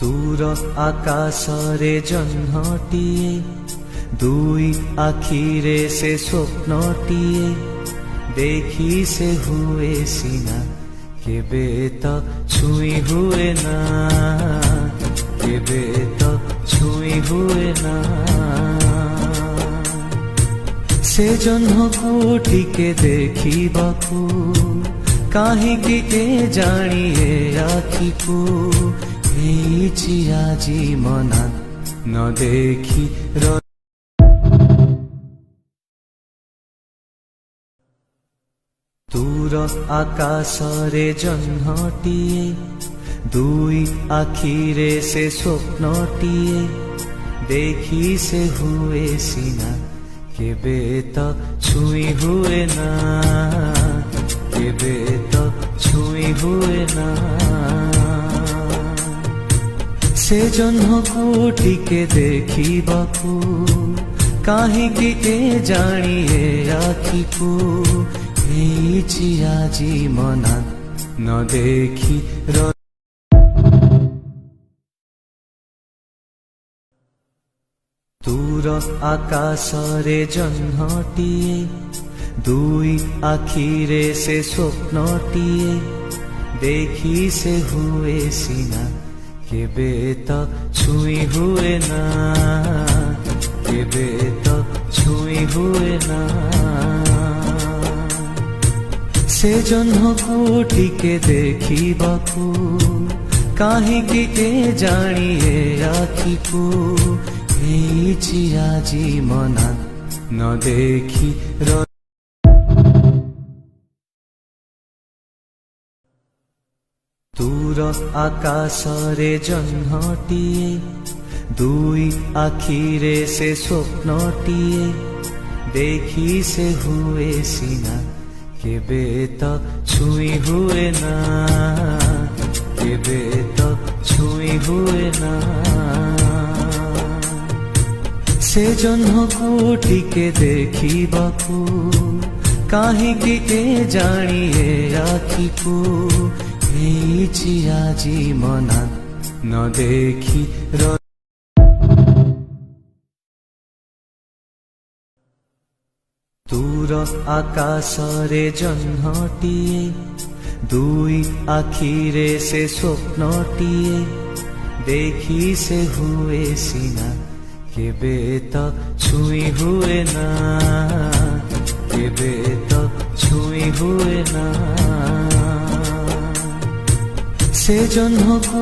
दूर आकाशरे जह्नटिए दुई आखिरे से स्वप्नटिए देखी से हुए सीना केबे तो छुई हुए ना केबे तो छुई हुए ना से जह्नकु टिके देखिबाकु काहीकि के जानिए आखिकु आजी मना न देखी दूर आकाशरे जह्नटिए दुई आखिरे से स्वप्नटिए देखी से हुए सीना केबे तो छुई हुए ना केबे तो छुई हुए ना से जह्नकु टिके देखिबाकु काहीकि के जानिए आखिकु आजी मना न देखी दूर आकाशरे जह्नटिए दुई आखिरे से स्वप्नटिए देखी से हुए सीना केबे तो छुई हुए ना केबे तो छुई हुए ना से जह्नकु टिके देखिबाकु काहीकि के जानिए आखिकु आजी मना न देखी दूर आकाशरे जह्नटिए दुई आखिरे से स्वप्नटिए देखी से हुए सीना केबे तो छुई हुए ना केबे तो छुई हुए ना से जह्नकु टिके देखिबाकु काहीकि के जानिए आखिकु आजी मना न देखी दूर आकाशरे जह्नटिए दुई आखिरे से स्वप्नटिए देखी से हुए सीना केबे तो छुई हुए ना केबे तो छुई हुए ना से जह्नकु